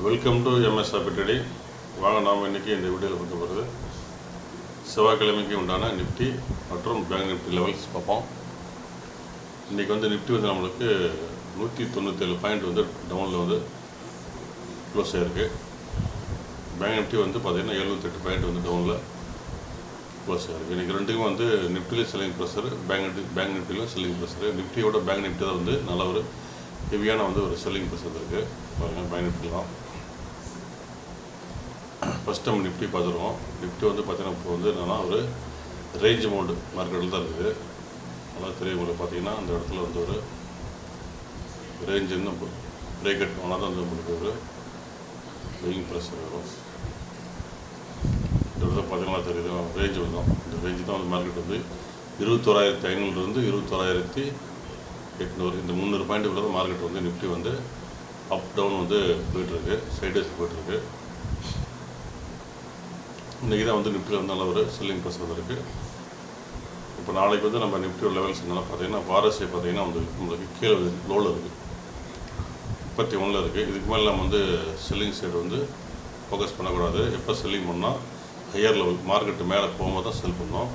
Welcome to MS happy trading. வாங்க நாம் இன்றைக்கி இந்த வீடியோவில் பார்க்க போகிறது செவ்வாய்க்கிழமைக்கு உண்டான நிஃப்டி மற்றும் பேங்க் நிஃப்டி லெவல்ஸ் பார்ப்போம். இன்றைக்கி வந்து நிஃப்டி வந்து நம்மளுக்கு 197 பாயிண்ட் வந்து டவுனில் வந்து க்ளோஸ் ஆகிருக்கு. பேங்க் நிஃப்டி வந்து பார்த்திங்கன்னா 78 பாயிண்ட் வந்து டவுனில் க்ளோஸ் ஆகிருக்கு. இன்றைக்கி ரெண்டுக்கும் வந்து நிஃப்டிலையும் செல்லிங் ப்ரெஷர், பேங்க் நிஃப்டிலையும் செல்லிங் ப்ரெஷர். நிஃப்டியோட பேங்க் நிஃப்டி தான் வந்து நல்ல ஒரு ஹெவியான வந்து ஒரு செல்லிங் ப்ரெஷர் இருக்குது. பாருங்கள், பேங்க் நிஃப்டி தான் ஃபஸ்ட் நம்ம நிஃப்டி பார்த்துருவோம். நிஃப்டி வந்து பார்த்திங்கன்னா இப்போ வந்து என்னென்னா ஒரு ரேஞ்ச் அமௌண்ட் மார்க்கெட்டில் தான் இருக்குது. நல்லா தெரியும் உங்களுக்கு. பார்த்தீங்கன்னா அந்த இடத்துல வந்து ஒரு ரேஞ்சுன்னு பிரேக்கெட் ஆனால் தான் வந்து உங்களுக்கு ஒரு பெயிங் ப்ரெஷர் வரும். இந்த இடத்துல பார்த்தீங்கன்னா தெரியுது ரேஞ்சு வந்தோம். இந்த ரேஞ்சு தான் வந்து மார்க்கெட் வந்து 21,500 21,800 இந்த 300 பாயிண்ட்டுக்குள்ள தான் மார்க்கெட் வந்து நிஃப்டி வந்து அப் டவுன் வந்து போயிட்டுருக்கு, சைடேஸ் போயிட்டுருக்கு. இன்றைக்கி தான் வந்து நிஃப்டியில் வந்து நல்ல ஒரு செல்லிங் ப்ரெஷர் இருக்குது. இப்போ நாளைக்கு வந்து நம்ம நிஃப்டியோட லெவல்ஸ் என்னெல்லாம் பார்த்தீங்கன்னா வாரஸை பார்த்தீங்கன்னா வந்து நம்மளுக்கு கீழே லோவில் இருக்குது, 31 இருக்குது. இதுக்கு மேலே நம்ம வந்து செல்லிங் சைடு வந்து ஃபோக்கஸ் பண்ணக்கூடாது. எப்போ செல்லிங் பண்ணால் ஹையர் லெவல் மார்க்கெட்டு மேலே போகும்போது தான் செல் பண்ணோம்.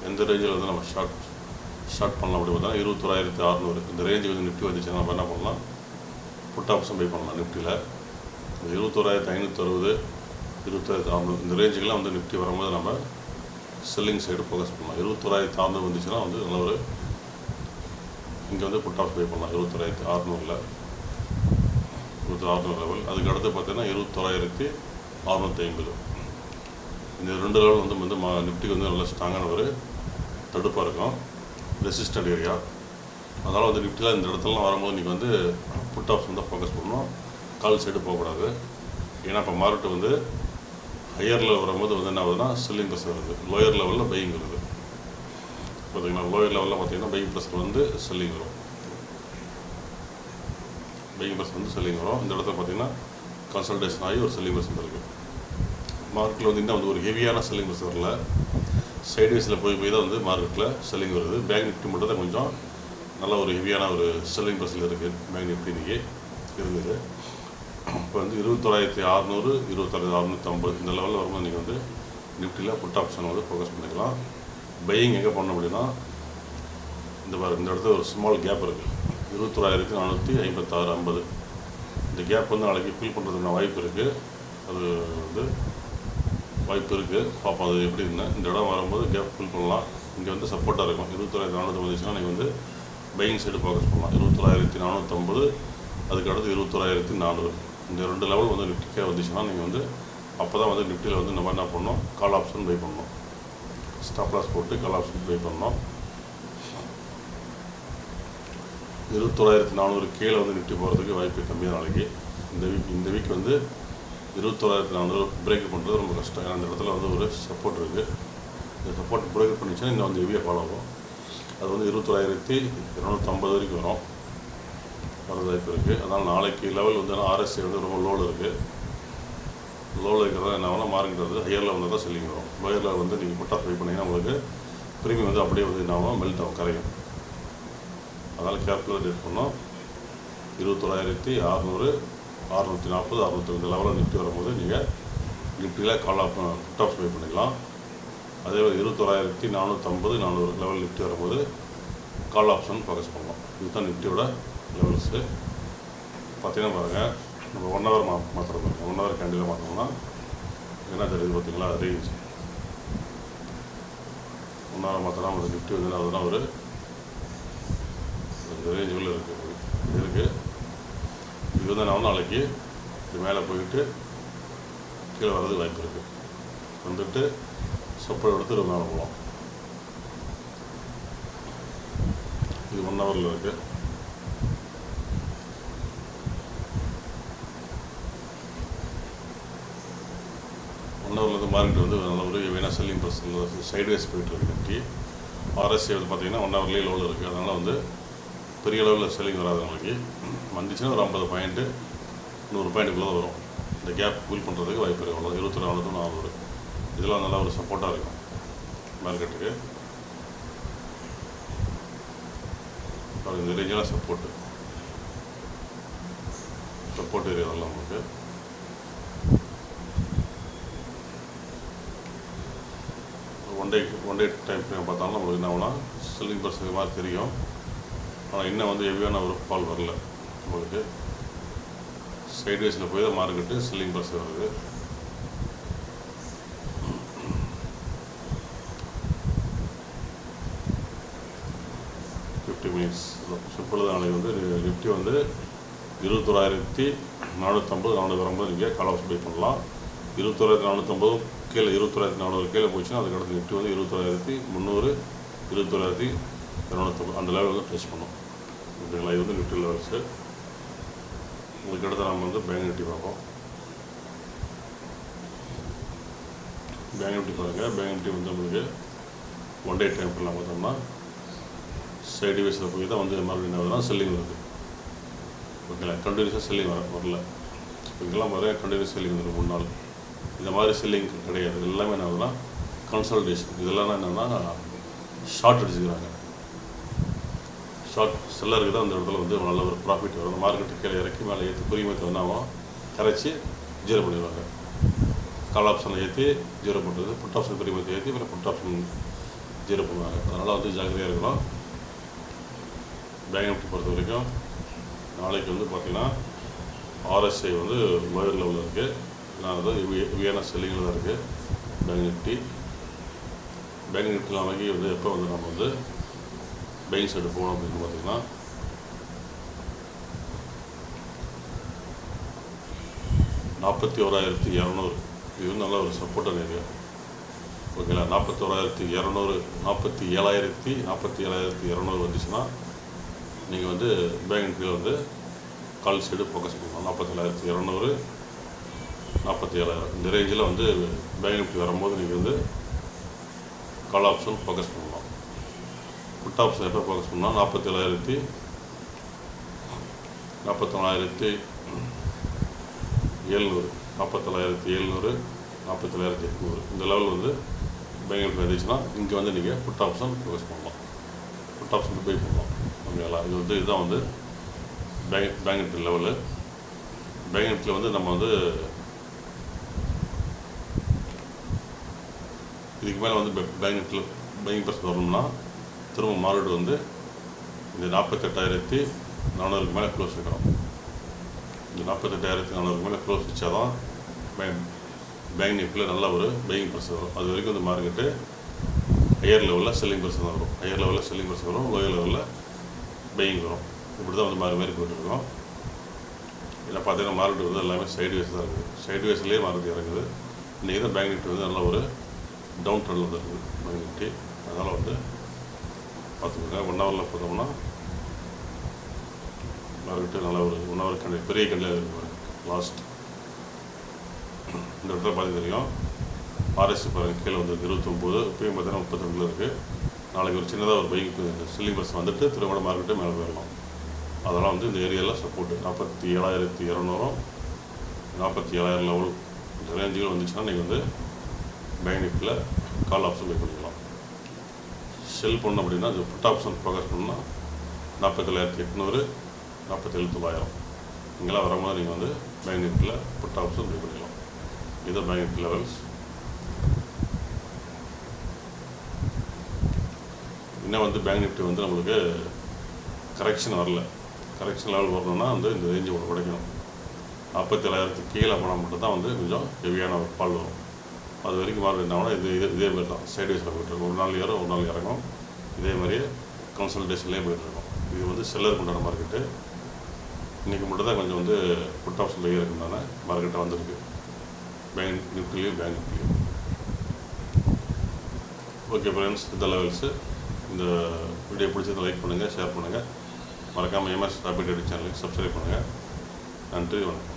எந்த ரேஞ்சில் வந்து நம்ம ஷார்ட் பண்ணலாம் அப்படி பார்த்தா 21,600 இந்த ரேஞ்சு வந்து நிஃப்டி வந்துச்சுன்னா நம்ம என்ன பண்ணலாம், புட் ஆப்ஷன் பை பண்ணலாம். நிஃப்டியில் 21,560 21,600 இந்த ரேஞ்சுக்கெலாம் வந்து நிஃப்டி வரும்போது நம்ம செல்லிங் சைடு ஃபோக்கஸ் பண்ணலாம். 21,600 வந்துச்சுன்னா வந்து நல்ல ஒரு இங்கே வந்து புட் ஆப்ஷன் பை பண்ணலாம். 21,600 21,600 லெவல். அதுக்கு அடுத்து பார்த்தீங்கன்னா 21,650 இந்த ரெண்டு லெவல் வந்து நிஃப்டிக்கு வந்து நல்ல ஸ்ட்ராங்கான ஒரு தடுப்பாக இருக்கும், ரெசிஸ்டன்ட் ஏரியா. அதனால் வந்து நிஃப்டியில் இந்த இடத்துலலாம் வரும்போது நீங்கள் வந்து புட் ஆப்ஷன் தான் ஃபோக்கஸ் பண்ணணும், கால் சைடு போகக்கூடாது. ஏன்னா இப்போ மார்க்கெட்டு வந்து ஹையர் லெவல் வரும்போது வந்து என்ன ஆகுதுன்னா செல்லிங் ப்ரெஷர் வருது, லோயர் லெவலில் பையிங் வருது. பார்த்தீங்கன்னா லோயர் லெவலில் பார்த்தீங்கன்னா பையிங் ப்ரெஷர் வந்து செல்லிங் வரும், பையிங் ப்ரெஷர் வந்து செல்லிங் வரும். இந்த இடத்துல பார்த்தீங்கன்னா கன்சல்டேஷன் ஆகி ஒரு செல்லிங் ப்ரெஷர் இருக்குது. மார்க்கெட்டில் வந்து இன்னும் வந்து ஒரு ஹெவியான செல்லிங் ப்ரெஷர் வரல, சைட்வேஸில் போய் தான் வந்து மார்க்கெட்டில் செல்லிங் வருது. பேங்க் நிஃப்டி மட்டும் தான் கொஞ்சம் நல்ல ஒரு ஹெவியான ஒரு செல்லிங் ப்ரெஷர் இருக்குது. பேங்க் நிஃப்டி இன்றைக்கி இருந்தது. இப்போ வந்து 21,600 21,650 இந்த லெவலில் வரும்போது நீங்கள் வந்து நிஃப்டியில் புட் ஆப்ஷன் வந்து ஃபோக்கஸ் பண்ணிக்கலாம். பையிங் எங்கே பண்ண அப்படின்னா இந்த இடத்துல ஒரு ஸ்மால் கேப் இருக்குது, 21,456.50 இந்த கேப் வந்து நாளைக்கு ஃபில் பண்ணுறதுக்கான வாய்ப்பு இருக்குது. அது வந்து வாய்ப்பு இருக்குது, பார்ப்போம் அது எப்படி இருந்தால். இந்த இடம் வரும்போது கேப் ஃபில் பண்ணலாம். இங்கே வந்து சப்போர்ட்டாக இருக்கும். 21,400 வந்துச்சுன்னா நீங்கள் வந்து பையிங் சைடு ஃபோக்கஸ் பண்ணலாம். 21,450 அதுக்கு அடுத்து 21,400 இந்த ரெண்டு லெவல் வந்து நிஃப்டிக்கே வந்துச்சுன்னா நீங்கள் வந்து அப்போ தான் வந்து நிஃப்டியில் வந்து நம்ம என்ன பண்ணணும், கால் ஆப்ஷன் பை பண்ணணும். ஸ்டாப் லாஸ் போட்டு கால் ஆப்ஷன் பை பண்ணணும். 21,400 கீழே வந்து நிஃப்டி போகிறதுக்கு வாய்ப்பு கம்மியாக நாளைக்கு. இந்த வீக் வந்து 21,400 பிரேக் பண்ணுறது ரொம்ப கஷ்டம். ஏன்னா அந்த இடத்துல வந்து ஒரு சப்போர்ட் இருக்குது. இந்த சப்போர்ட் பிரேக் பண்ணிச்சுன்னா இன்னும் வந்து ஹெவியாக ஃபாலோ ஆகும். அது வந்து 21,250 வரைக்கும் வரும், வர வாய்ப்பு இருக்குது. அதனால் நாளைக்கு லெவல் வந்து ஆர்எஸ்ஐ வந்து ரொம்ப லோவில் இருக்குது. லோவில் இருக்கிறதா என்ன ஆகும்னா மார்க்கெட் வந்து ஹையர் லெவலில் தான் செல்லிங் வரும். லோயர் லெவல் வந்து நீங்கள் புட் ஆஃப் பை பண்ணிங்கன்னா உங்களுக்கு ப்ரீமியம் வந்து அப்படியே வந்து என்ன ஆகும், மெல்ட் ஆகும், கரையும். அதனால் கேர்ஃபுல்லாக டேட் பண்ணோம். 21,600 640 650 இந்த லெவலில் நிஃப்டி வரும்போது நீங்கள் நிஃப்டியில் கால் ஆஃப் புட் ஆஃப் பை பண்ணிக்கலாம். அதே 21,450 400 லெவல் நிஃப்டி வரும்போது கால் ஆப்ஷன் ஃபோக்கஸ் பண்ணலாம். இதுதான் நிஃப்டியோட லெவல்ஸு. பார்த்தீங்கன்னா பாருங்கள், நம்ம 1 ஹவர் மாத்திரம் பாருங்கள். 1 ஹவர் கேண்டில் மாற்றோம்னா என்ன தெரியுது பார்த்தீங்களா, ரேஞ்ச் 1 ஹவர் மாத்திரம் நம்ம நிஃப்டி வந்து அதுனா ஒரு ரேஞ்சுக்குள்ளே இருக்குது. இது வந்து நான் நாளைக்கு இது மேலே போயிட்டு கீழே வர்றது வாய்ப்பு இருக்குது. வந்துட்டு சப்போர்ட் எடுத்து ஒரு மேலே போகலாம். இது 1 ஹவரில் இருக்குது. வந்து மார்க்கெட் வந்து நல்ல ஒரு ஹெவியான செல்லிங் ப்ரெஷர் சைட்வேஸ் போயிட்டுருக்கு. நிஃப்டி ஆர்எஸ்ஐ வந்து பார்த்திங்கன்னா 1 ஹவர்லேயே லோவில் இருக்குது. அதனால் வந்து பெரிய அளவில் செல்லிங் வராது. நாளைக்கு வந்துச்சுன்னா ஒரு 50 பாயிண்ட்டு 100 பாயிண்ட்டுக்குள்ளே தான் வரும். இந்த கேப் ஃபில் பண்ணுறதுக்கு வாய்ப்பு இருக்குது. அவ்வளோ 24,400 இதெல்லாம் நல்லா ஒரு சப்போர்ட்டாக இருக்கும் மார்க்கெட்டுக்கு. இந்த ரேஞ்செல்லாம் சப்போர்ட்டு சப்போர்ட் ஏரியா வரலாம் உங்களுக்கு. ஒன் டே டைம் ஃப்ரேம் பார்த்தாலும் நம்மளுக்கு என்ன ஆகுனா செல்லிங் பர்சன்ட் மாதிரி தெரியும். ஆனால் இன்னும் வந்து ஹெவியான ஒரு ஃபால் வரல உங்களுக்கு. சைட்வேஸில் போய் தான் மார்க்கெட்டு செல்லிங் பர்சன்ட் வருது. மினிட்ஸ் சிம்பிள் தான். நாளைக்கு வந்து நிஃப்டி வந்து 21,450 வரும்போது நீங்கள் கால் ஆஃப் பை பண்ணலாம். 21,450 கீழே 21,400 கீழே போச்சுன்னா அதுக்கடுத்து நிஃப்டி வந்து 21,300 21,250 அந்த லெவல் வந்து டச் பண்ணும். ஓகேங்களா? இது வந்து நிஃப்டி லெவல்ஸு. உங்களுக்கு அடுத்து நம்ம வந்து பேங்க் நிஃப்டி பார்ப்போம். பேங்க் நிஃப்டி பாருங்கள். பேங்க் நிஃப்டி வந்து உங்களுக்கு ஒன் டே டைம் பண்ணலாம் பார்த்தோம்னா சைடு வேஸில் போய் தான் வந்து மறுபடியும் என்ன வருதுன்னா செல்லிங் வருது. ஓகேங்களா? கண்டினியூஸாக செல்லிங் வரல. இங்கெல்லாம் நிறைய கண்டினியூஸ் செல்லிங் வந்துடும் 3 நாள். இந்த மாதிரி செல்லிங் கிடையாது. எல்லாமே என்ன ஆகுதுன்னா கன்சல்டேஷன். இதெல்லாம் என்னென்னா ஷார்ட் அடிச்சுக்கிறாங்க. ஷார்ட் செல்லருக்கு தான் அந்த இடத்துல வந்து நல்ல ஒரு ப்ராஃபிட் வரும். மார்க்கெட்டு கீழே இறக்கி மேலே ஏற்றி புரியுமத்தை வந்து ஆகும் கரைச்சி ஜீரோ பண்ணிடுவாங்க. கால் ஆப்ஷனில் ஏற்றி ஜீரோ பண்ணுறது, புட் ஆப்ஷன் புரியுமத்தை ஏற்றி அப்புறம் புட் ஆப்ஷன் ஜீரோ பண்ணுவாங்க. அதனால் வந்து ஜாக்கிரதையாக இருக்கணும். பேங்க் நிஃப்டி பொறுத்த வரைக்கும் நாளைக்கு வந்து பார்த்திங்கன்னா RSI வந்து லோயர் லெவலில் இருக்குது. நான் வந்து ஹெவியான செல்லிங்கில் தான் இருக்குது பேங்க் நிஃப்டி. பேங்க் நிஃப்டி நாளைக்கு வந்து எப்போ வந்து நம்ம வந்து பையிங் சைடு போகணும் அப்படின்னு பார்த்திங்கன்னா 41,200 இது வந்து நல்ல ஒரு சப்போர்ட்டான ஏரியா. ஓகேங்களா? 41,200 47,200 வந்துச்சுன்னா நீங்கள் வந்து பேங்க் நிஃப்டியில் வந்து கால் சைடு ஃபோக்கஸ் பண்ணலாம். 47,200 47,000 இந்த ரேஞ்சில் வந்து பேங்க் நிஃப்டி வரும்போது நீங்கள் வந்து கால் ஆப்ஷன் ஃபோக்கஸ் பண்ணலாம். புட் ஆப்ஷன் எப்போ ஃபோக்கஸ் பண்ணால் 47,700 47,800 இந்த லெவல் வந்து பேங்க் நிஃப்டி வந்துச்சுன்னா இங்கே வந்து நீங்கள் புட் ஆப்ஷன் ஃபோக்கஸ் பண்ணலாம். புட் ஆப்ஷன் பை பண்ணலாம். ஓகேங்களா? இது வந்து இதுதான் வந்து பேங்க் நிஃப்டி லெவலு. பேங்க் நிஃப்டியில் வந்து நம்ம வந்து இதுக்கு மேலே வந்து பேங்க் நிஃப்டியில் பையிங் பர்சன்ட் வரணும்னா திரும்ப மார்க்கெட் வந்து இந்த 48,400 மேலே க்ளோஸ் வைக்கணும். இந்த 48,400 மேலே க்ளோஸ் வச்சா தான் பேங்க் நிஃப்டியில் நல்ல ஒரு பையிங் பர்சன்ட் வரும். அது வரைக்கும் வந்து மார்க்கெட்டு ஹையர் லெவலில் செல்லிங் பர்சன்ட் வரும். ஹையர் லெவலில் செல்லிங் பர்சன்ட் வரும், லோயர் லெவலில் பையிங் வரும். இப்படி தான் வந்து மாறி போய்ட்டுருக்கோம். இதில் பார்த்தீங்கன்னா மார்க்கெட் வந்து எல்லாமே சைடு வேஸ் தான் இருக்குது. சைடு வேஸ்லேயே மார்க்கெட் இறங்குது. இன்றைக்கி தான் பேங்க் நிஃப்டி வந்து நல்ல ஒரு டவுன் ட்ரெண்டில் தான் இருக்குது பேங்க் நிஃப்டி. அதனால் வந்து பார்த்துக்கோங்க. 1 ஹவரில் பார்த்தோம்னா மார்க்கெட்டு நல்ல ஒரு 1 ஹவர் கண்டி பெரிய கண்டியாக இருக்குது. லாஸ்ட் இந்த இடத்துல பார்த்து தெரியும். RSI பாருங்கள் கீழே வந்து 29, இப்போயும் பார்த்தீங்கன்னா 32 இருக்குது. நாளைக்கு ஒரு சின்னதாக ஒரு பைக் செல்லிங் பர்ஸ் வந்துட்டு திரும்ப மார்க்கெட்டே மேலே போயிடலாம். அதெல்லாம் வந்து இந்த ஏரியாவில் சப்போர்ட்டு 47,200 47,000 லெவல் இந்த ரேஞ்சுகள் வந்துச்சுன்னா நீங்கள் வந்து பேங்க் நிஃப்டியில் கால் ஆப்ஷன் பை பண்ணிக்கலாம். செல் பண்ணணும் அப்படின்னா அது புட் ஆப்ஷன் ஃபோக்கஸ் பண்ணால் 47,800 47,900 இங்கெல்லாம் வரும்போது நீங்கள் வந்து பேங்க் நிஃப்டியில் புட் ஆப்ஷன் பை பண்ணிக்கலாம். இதுதான் பேங்க் நிஃப்டி லெவல்ஸ். இன்னும் வந்து பேங்க் நிஃப்டி வந்து நம்மளுக்கு கரெக்ஷன் வரல. கரெக்ஷன் லெவல் வரணும்னா வந்து இந்த ரேஞ்சு ஒன்று கிடைக்கணும். 47,000 கீழே போனால் மட்டும் தான் வந்து கொஞ்சம் ஹெவியான ஒரு பால் வரும். அது வரைக்கும் மார்க்கெட் என்ன ஆகுனா இதே மாதிரி தான் சைட்வேஸில் போய்ட்டுருக்கும். ஒரு நாள் ஏறும், ஒரு நாள் இறங்கும். இதே மாதிரியே கன்சல்டேஷன்லேயே போய்ட்டுருக்கும். இது வந்து செல்லருக்கு உண்டான மார்க்கெட்டு. இன்றைக்கி மட்டும் தான் கொஞ்சம் வந்து புட் ஆப்ஷன் பை இருக்குனால மார்க்கெட்டை வந்திருக்கு பேங்க் நிஃப்டிலையும் பேங்க் நிஃப்டிலையும். ஓகே ஃப்ரெண்ட்ஸ், இந்த லெவல்ஸு. இந்த வீடியோ பிடிச்சதை லைக் பண்ணுங்கள், ஷேர் பண்ணுங்கள். மறக்காமல் MS டாபிக் சேனலுக்கு சப்ஸ்கிரைப் பண்ணுங்கள். நன்றி, வணக்கம்.